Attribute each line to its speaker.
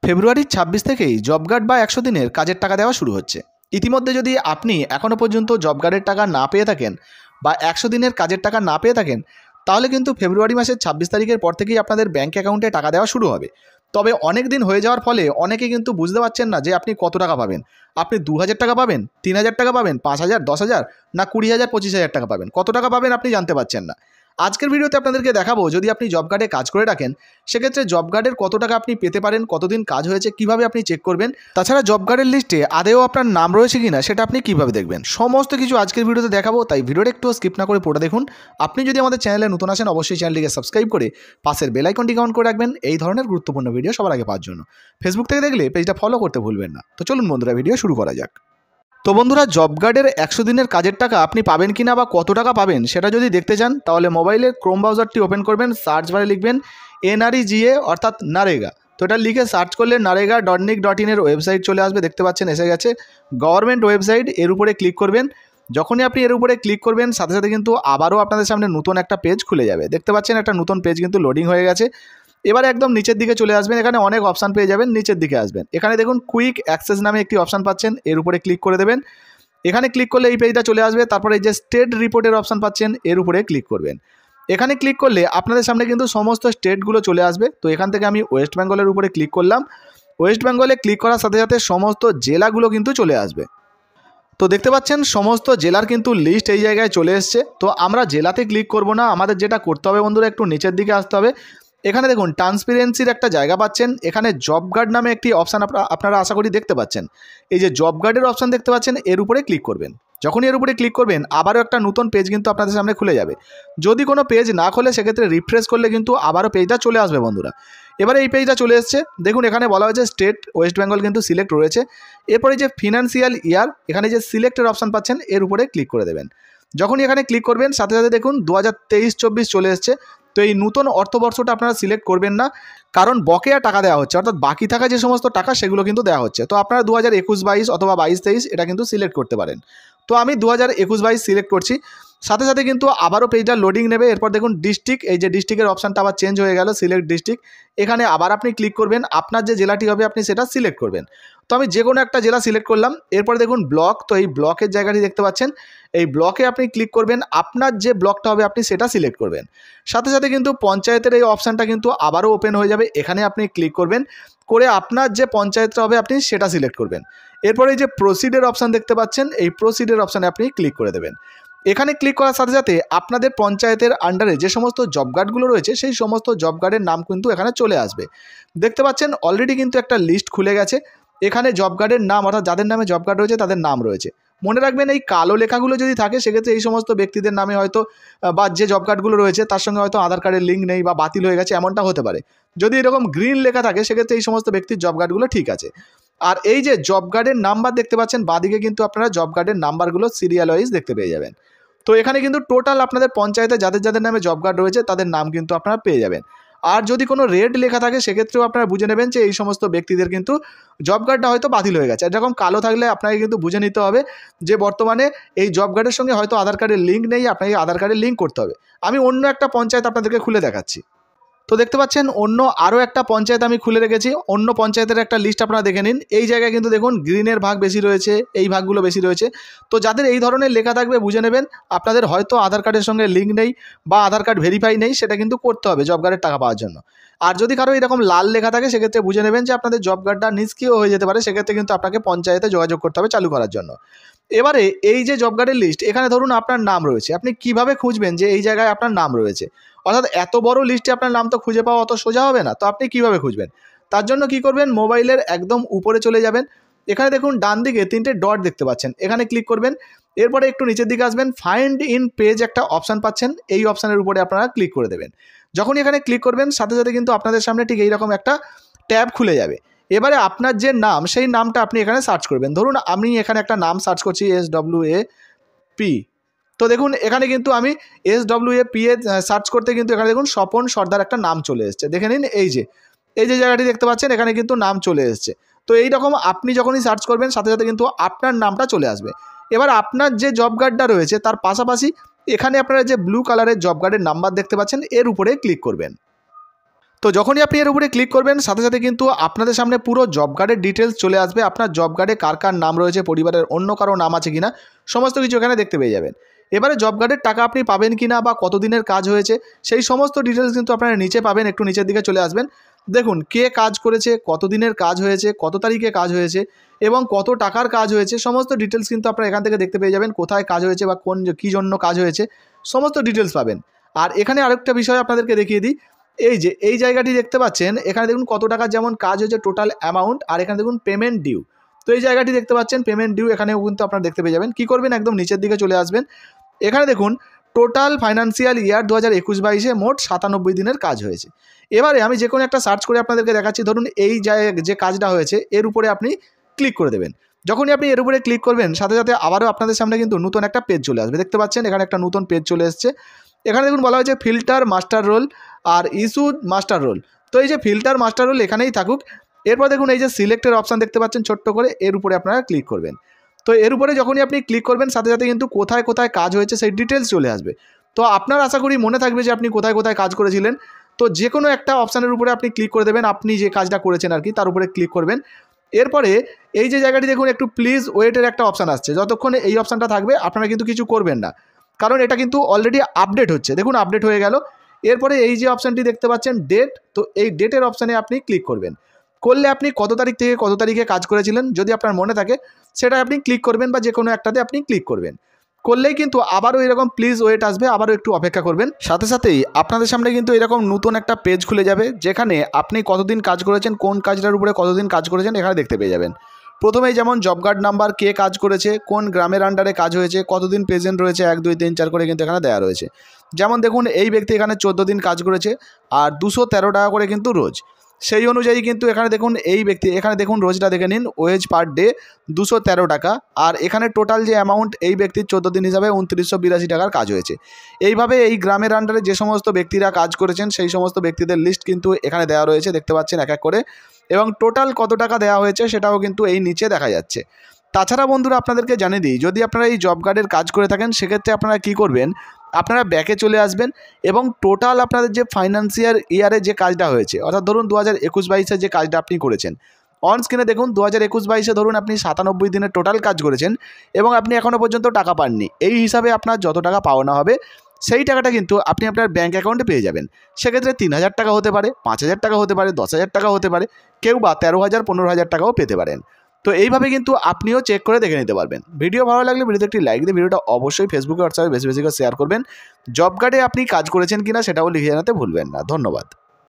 Speaker 1: ফেব্রুয়ারির 26 থেকেই job card বা 100 দিনের কাজের টাকা দেওয়া শুরু হচ্ছে। ইতিমধ্যে যদি আপনি এখনও পর্যন্ত জব কার্ডের টাকা না পেয়ে থাকেন বা 100 দিনের কাজের টাকা না পেয়ে থাকেন, তাহলে কিন্তু ফেব্রুয়ারি মাসের 26 তারিখের পর থেকেই আপনাদের ব্যাঙ্ক অ্যাকাউন্টে টাকা দেওয়া শুরু হবে। তবে অনেক দিন হয়ে যাওয়ার ফলে অনেকে কিন্তু বুঝতে পারছেন না যে আপনি কত টাকা পাবেন। আপনি 2000 টাকা পাবেন, 3000 টাকা পাবেন, 5000, 10,000 না 20,000, 25,000 টাকা পাবেন। কত টাকা পাবেন আপনি জানতে পারছেন না। আজকের ভিডিওতে আপনাদেরকে দেখাবো, যদি আপনি জব কার্ডে কাজ করে রাখেন সেক্ষেত্রে জব কার্ডের কত টাকা আপনি পেতে পারেন, কতদিন কাজ হয়েছে, কিভাবে আপনি চেক করবেন, তাছাড়া জব কার্ডের লিস্টে আদেও আপনার নাম রয়েছে কিনা সেটা আপনি কিভাবে দেখবেন, সমস্ত কিছু আজকের ভিডিওতে দেখাবো। তাই ভিডিওটা একটু স্কিপ না করে পুরোটা দেখুন। আপনি যদি আমাদের চ্যানেলে নতুন আসেন অবশ্যই চ্যানেলটিকে সাবস্ক্রাইব করে পাশের বেল আইকনটিকে অন করে রাখবেন এই ধরনের গুরুত্বপূর্ণ ভিডিও সবার আগে পাওয়ার জন্য। ফেসবুক থেকে দেখলে পেজটা ফলো করতে ভুলবেন না। তো চলুন বন্ধুরা, ভিডিও শুরু করা যাক। তো বন্ধুরা, জব কার্ডের 100 দিনের কাজের টাকা আপনি পাবেন কিনা বা কত টাকা পাবেন সেটা যদি দেখতে চান তাহলে মোবাইলের ক্রোম ব্রাউজারটি ওপেন করবেন, সার্চ বারে লিখবেন NREGA অর্থাৎ নারেগা। তো এটা লিখে সার্চ করলে narega.nic.in এর ওয়েবসাইট চলে আসবে, দেখতে পাচ্ছেন এসে গেছে গভর্নমেন্ট ওয়েবসাইট। এর উপরে ক্লিক করবেন। যখনই আপনি এর উপরে ক্লিক করবেন সাথে সাথে কিন্তু আবারও আপনাদের সামনে নতুন একটা পেজ খুলে যাবে। দেখতে পাচ্ছেন একটা নতুন পেজ কিন্তু লোডিং হয়ে গেছে। এবারে একদম নিচের দিকে চলে আসবেন, এখানে অনেক অপশান পেয়ে যাবেন। নিচের দিকে আসবেন, এখানে দেখুন কুইক অ্যাক্সেস নামে একটি অপশান পাচ্ছেন, এর উপরে ক্লিক করে দেবেন। এখানে ক্লিক করলে এই পেজটা চলে আসবে। তারপরে এই যে স্টেট রিপোর্টের অপশান পাচ্ছেন, এর উপরে ক্লিক করবেন। এখানে ক্লিক করলে আপনাদের সামনে কিন্তু সমস্ত স্টেটগুলো চলে আসবে। তো এখান থেকে আমি ওয়েস্ট বেঙ্গলের উপরে ক্লিক করলাম। ওয়েস্ট বেঙ্গলে ক্লিক করার সাথে সাথে সমস্ত জেলাগুলো কিন্তু চলে আসবে। তো দেখতে পাচ্ছেন সমস্ত জেলার কিন্তু লিস্ট এই জায়গায় চলে এসছে। তো আমরা জেলাতে ক্লিক করব না, আমাদের যেটা করতে হবে বন্ধুরা, একটু নিচের দিকে আসতে হবে। এখানে দেখুন ট্রান্সপারেন্সির একটা জায়গা পাচ্ছেন, এখানে জব কার্ড নামে একটি অপশান আপনারা আশা করি দেখতে পাচ্ছেন। এই যে জব কার্ডের অপশান দেখতে পাচ্ছেন, এর উপরে ক্লিক করবেন। যখনই এর উপরে ক্লিক করবেন আবারও একটা নতুন পেজ কিন্তু আপনাদের সামনে খুলে যাবে। যদি কোনো পেজ না খোলে সেক্ষেত্রে রিফ্রেশ করলে কিন্তু আবারও পেজটা চলে আসবে বন্ধুরা। এবারে এই পেজটা চলে এসছে, দেখুন এখানে বলা হয়েছে স্টেট ওয়েস্ট বেঙ্গল কিন্তু সিলেক্ট রয়েছে। এরপরে যে ফিনান্সিয়াল ইয়ার, এখানে যে সিলেক্টের অপশান পাচ্ছেন এর উপরে ক্লিক করে দেবেন। যখনই এখানে ক্লিক করবেন সাথে সাথে দেখুন 2023-24 চলে এসছে। তো এই নতুন অর্থবর্ষটা আপনারা সিলেক্ট করবেন না, কারণ বকেয়া টাকা দেওয়া হচ্ছে, অর্থাৎ বাকি থাকা যে সমস্ত টাকা সেগুলো কিন্তু দেওয়া হচ্ছে। তো আপনারা 2021-22 অথবা 22-23 এটা কিন্তু সিলেক্ট করতে পারেন। তো আমি 2021-22 সিলেক্ট করছি। সাথে সাথে কিন্তু আবারও পেজটা লোডিং নেবে। এরপর দেখুন ডিস্ট্রিক্ট, এই যে ডিস্ট্রিক্টের অপশানটা আবার চেঞ্জ হয়ে গেল, সিলেক্ট ডিস্ট্রিক্ট। এখানে আবার আপনি ক্লিক করবেন, আপনার যে জেলাটি হবে আপনি সেটা সিলেক্ট করবেন। তো আমি যে কোনো একটা জেলা সিলেক্ট করলাম। এরপর দেখুন ব্লক, তো এই ব্লকের জায়গাটি দেখতে পাচ্ছেন, এই ব্লকে আপনি ক্লিক করবেন, আপনার যে ব্লকটা হবে আপনি সেটা সিলেক্ট করবেন। সাথে সাথে কিন্তু পঞ্চায়েতের এই অপশানটা কিন্তু আবারও ওপেন হয়ে যাবে, এখানে আপনি ক্লিক করবেন, করে আপনার যে পঞ্চায়েতটা হবে আপনি সেটা সিলেক্ট করবেন। এরপরে এই যে প্রসিডের অপশান দেখতে পাচ্ছেন, এই প্রসিডের অপশানে আপনি ক্লিক করে দেবেন। এখানে ক্লিক করার সাথে সাথে আপনাদের পঞ্চায়েতের আন্ডারে যে সমস্ত জব কার্ডগুলো রয়েছে সেই সমস্ত জব কার্ডের নাম কিন্তু এখানে চলে আসবে। দেখতে পাচ্ছেন অলরেডি কিন্তু একটা লিস্ট খুলে গেছে। এখানে জব কার্ডের নাম, অর্থাৎ যাদের নামে জব কার্ড রয়েছে তাদের নাম রয়েছে। মনে রাখবেন এই কালো লেখাগুলো যদি থাকে সেক্ষেত্রে এই সমস্ত ব্যক্তিদের নামে হয়তো বা যে জব কার্ডগুলো রয়েছে তার সঙ্গে হয়তো আধার কার্ডের লিঙ্ক নেই বা বাতিল হয়ে গেছে, এমনটা হতে পারে। যদি এরকম গ্রিন লেখা থাকে সেক্ষেত্রে এই সমস্ত ব্যক্তির জব কার্ডগুলো ঠিক আছে। আর এই যে জব কার্ডের নাম্বার দেখতে পাচ্ছেন বাঁদিকে, কিন্তু আপনারা জব কার্ডের নাম্বারগুলো সিরিয়াল ওয়াইজ দেখতে পেয়ে যাবেন। তো এখানে কিন্তু টোটাল আপনাদের পঞ্চায়েতে যাদের যাদের নামে জব কার্ড রয়েছে তাদের নাম কিন্তু আপনারা পেয়ে যাবেন। আর যদি কোনো রেড লেখা থাকে সেক্ষেত্রেও আপনারা বুঝে নেবেন যে এই সমস্ত ব্যক্তিদের কিন্তু জব কার্ডটা হয়তো বাতিল হয়ে গেছে। এরকম কালো থাকলে আপনাকে কিন্তু বুঝে নিতে হবে যে বর্তমানে এই জব কার্ডের সঙ্গে হয়তো আধার কার্ডের লিঙ্ক নেই, আপনাকে আধার কার্ডের লিঙ্ক করতে হবে। আমি অন্য একটা পঞ্চায়েত আপনাদেরকে খুলে দেখাচ্ছি। তো দেখতে পাচ্ছেন অন্য আরও একটা পঞ্চায়েত আমি খুলে রেখেছি, অন্য পঞ্চায়েতের একটা লিস্ট আপনারা দেখে নিন। এই জায়গায় কিন্তু দেখুন গ্রিনের ভাগ বেশি রয়েছে, এই ভাগগুলো বেশি রয়েছে। তো যাদের এই ধরনের লেখা থাকবে বুঝে নেবেন আপনাদের হয়তো আধার কার্ডের সঙ্গে লিঙ্ক নেই বা আধার কার্ড ভেরিফাই নেই, সেটা কিন্তু করতে হবে জব কার্ডের টাকা পাওয়ার জন্য। আর যদি কারো এরকম লাল লেখা থাকে সেক্ষেত্রে বুঝে নেবেন যে আপনাদের জব কার্ডটা নিষ্ক্রিয় হয়ে যেতে পারে, সেক্ষেত্রে কিন্তু আপনাকে পঞ্চায়েতে যোগাযোগ করতে হবে চালু করার জন্য। এবারে এই যে জব কার্ডের লিস্ট, এখানে ধরুন আপনার নাম রয়েছে, আপনি কিভাবে খুঁজবেন যে এই জায়গায় আপনার নাম রয়েছে, অর্থাৎ এত বড় লিস্টে আপনার নাম তো খুঁজে পাওয়া অত সোজা হবে না। তো আপনি কিভাবে খুঁজবেন, তার জন্য কি করবেন, মোবাইলের একদম উপরে চলে যাবেন। এখানে দেখুন ডান দিকে 3টে ডট দেখতে পাচ্ছেন, এখানে ক্লিক করবেন। এরপরে একটু নিচের দিকে আসবেন, ফাইন্ড ইন পেজ একটা অপশান পাচ্ছেন, এই অপশানের উপরে আপনারা ক্লিক করে দেবেন। যখনই এখানে ক্লিক করবেন সাথে সাথে কিন্তু আপনাদের সামনে ঠিক এইরকম একটা ট্যাব খুলে যাবে। এবারে আপনার যে নাম সেই নামটা আপনি এখানে সার্চ করবেন। ধরুন আমি এখানে একটা নাম সার্চ করছি SWAP। তো দেখুন এখানে কিন্তু আমি SWAP সার্চ করতে কিন্তু এখানে দেখুন স্বপন সর্দার একটা নাম চলে এসছে, দেখে নিন। এই যে জায়গাটি দেখতে পাচ্ছেন এখানে কিন্তু নাম চলে এসছে। তো এইরকম আপনি যখনই সার্চ করবেন সাথে সাথে কিন্তু আপনার নামটা চলে আসবে। এবার আপনার যে জব কার্ডটা রয়েছে তার পাশাপাশি এখানে আপনারা যে ব্লু কালারের জব কার্ডের নাম্বার দেখতে পাচ্ছেন এর উপরে ক্লিক করবেন। তো যখনই আপনি এর উপরে ক্লিক করবেন সাথে সাথে কিন্তু আপনাদের সামনে পুরো জব কার্ডের ডিটেলস চলে আসবে। আপনার জব কার্ডে কার কার নাম রয়েছে, পরিবারের অন্য কারো নাম আছে কিনা, সমস্ত কিছু এখানে দেখতে পেয়ে যাবেন। এবারে জব কার্ডের টাকা আপনি পাবেন কিনা বা কতদিনের কাজ হয়েছে সেই সমস্ত ডিটেলস কিন্তু আপনারা নিচে পাবেন। একটু নিচের দিকে চলে আসবেন, দেখুন কে কাজ করেছে, কতদিনের কাজ হয়েছে, কত তারিখে কাজ হয়েছে এবং কত টাকার কাজ হয়েছে, সমস্ত ডিটেলস কিন্তু আপনারা এখান থেকে দেখতে পেয়ে যাবেন। কোথায় কাজ হয়েছে বা কী জন্য কাজ হয়েছে সমস্ত ডিটেলস পাবেন। আর এখানে আরেকটা বিষয় আপনাদেরকে দেখিয়ে দিই, এই যে এই জায়গাটি দেখতে পাচ্ছেন, এখানে দেখুন কত টাকা যেমন কাজ হয়েছে টোটাল অ্যামাউন্ট, আর এখানে দেখুন পেমেন্ট ডিউ। তো এই জায়গাটি দেখতে পাচ্ছেন পেমেন্ট ডিউ, এখানেও কিন্তু আপনারা দেখতে পেয়ে যাবেন। কী করবেন, একদম নিচের দিকে চলে আসবেন। এখানে দেখুন টোটাল ফাইন্যান্সিয়াল ইয়ার 2021-22 মোট 97 দিনের কাজ হয়েছে। এবারে আমি যে কোনো একটা সার্চ করে আপনাদেরকে দেখাচ্ছি। ধরুন এই যে কাজটা হয়েছে এর উপরে আপনি ক্লিক করে দেবেন। যখনই আপনি এর উপরে ক্লিক করবেন সাথে সাথে আবারও আপনাদের সামনে কিন্তু নতুন একটা পেজ চলে আসবে। দেখতে পাচ্ছেন এখানে একটা নতুন পেজ চলে এসছে। এখানে দেখুন বলা হয়েছে ফিল্টার মাস্টার রোল আর ইস্যু মাস্টার রোল। তো এই যে ফিল্টার মাস্টার রোল এখানেই থাকুক। এরপর দেখুন এই যে সিলেক্টের অপশান দেখতে পাচ্ছেন ছোট্ট করে, এর উপরে আপনারা ক্লিক করবেন। তো এর উপরে যখনই আপনি ক্লিক করবেন সাথে সাথে কিন্তু কোথায় কোথায় কাজ হয়েছে সেই ডিটেলস চলে আসবে। তো আপনার আশা করি মনে থাকবে যে আপনি কোথায় কোথায় কাজ করেছিলেন। তো যে কোনো একটা অপশানের উপরে আপনি ক্লিক করে দেবেন, আপনি যে কাজটা করেছেন আর কি তার উপরে ক্লিক করবেন। এরপরে এই যে জায়গাটি দেখুন একটু প্লিজ ওয়েটের একটা অপশান আসছে। যতক্ষণে এই অপশানটা থাকবে আপনারা কিন্তু কিছু করবেন না, কারণ এটা কিন্তু অলরেডি আপডেট হচ্ছে। দেখুন আপডেট হয়ে গেল। এরপরে এই যে অপশানটি দেখতে পাচ্ছেন ডেট, তো এই ডেটের অপশানে আপনি ক্লিক করবেন। করলে আপনি কত তারিখ থেকে কত তারিখে কাজ করেছিলেন যদি আপনার মনে থাকে সেটা আপনি ক্লিক করবেন, বা যে কোনো একটাতে আপনি ক্লিক করবেন। করলেই কিন্তু আবারও এরকম প্লিজ ওয়েট আসবে, আবারও একটু অপেক্ষা করবেন। সাথে সাথেই আপনাদের সামনে কিন্তু এরকম নতুন একটা পেজ খুলে যাবে, যেখানে আপনি কতদিন কাজ করেছেন, কোন কাজটার উপরে কতদিন কাজ করেছেন এখানে দেখতে পেয়ে যাবেন। প্রথমেই যেমন জব কার্ড নাম্বার, কে কাজ করেছে, কোন গ্রামের আন্ডারে কাজ হয়েছে, কতদিন প্রেজেন্ট রয়েছে, 1 2 3 4 করে কিন্তু এখানে দেওয়া রয়েছে। যেমন দেখুন এই ব্যক্তি এখানে 14 দিন কাজ করেছে আর 213 টাকা করে কিন্তু রোজ। সেই অনুযায়ী কিন্তু এখানে দেখুন এই ব্যক্তি এখানে দেখুন রোজটা দেখে নিন, ওয়েজ পার ডে 213 টাকা। আর এখানে টোটাল যে অ্যামাউন্ট এই ব্যক্তির 14 দিন হিসাবে 2982 টাকার কাজ হয়েছে। এইভাবে এই গ্রামের আন্ডারে যে সমস্ত ব্যক্তিরা কাজ করেছেন সেই সমস্ত ব্যক্তিদের লিস্ট কিন্তু এখানে দেওয়া রয়েছে, দেখতে পাচ্ছেন এক এক করে। এবং টোটাল কত টাকা দেওয়া হয়েছে সেটাও কিন্তু এই নিচে দেখা যাচ্ছে। তাছাড়া বন্ধুরা আপনাদেরকে জানিয়ে দিই, যদি আপনারা এই জব কার্ডের কাজ করে থাকেন সেক্ষেত্রে আপনারা কী করবেন, আপনারা ব্যাকে চলে আসবেন এবং টোটাল আপনাদের যে ফাইন্যান্সিয়াল ইয়ারে যে কাজটা হয়েছে, অর্থাৎ ধরুন 2021-22 যে কাজটা আপনি করেছেন, অন স্ক্রিনে দেখুন 2021-22 ধরুন আপনি 97 দিনের টোটাল কাজ করেছেন এবং আপনি এখনও পর্যন্ত টাকা পাননি। এই হিসাবে আপনার যত টাকা পাওনা হবে সেই টাকাটা কিন্তু আপনি আপনার ব্যাঙ্ক অ্যাকাউন্টে পেয়ে যাবেন। সেক্ষেত্রে 3000 টাকা হতে পারে, 5000 টাকা হতে পারে, 10,000 টাকা হতে পারে, কেউ বা 13,000 15,000 টাকাও পেতে পারেন। তো এইভাবে কিন্তু আপনিও চেক করে দেখে নিতে পারবেন। ভিডিও ভালো লাগলে ভিডিওতে একটি লাইক দিয়ে ভিডিওটা অবশ্যই ফেসবুকে হোয়াটসঅ্যাপে বেশি বেশি করে শেয়ার করবেন। জব কার্ডে আপনি কাজ করেছেন কিনা সেটাও লিখে জানাতে ভুলবেন না। ধন্যবাদ।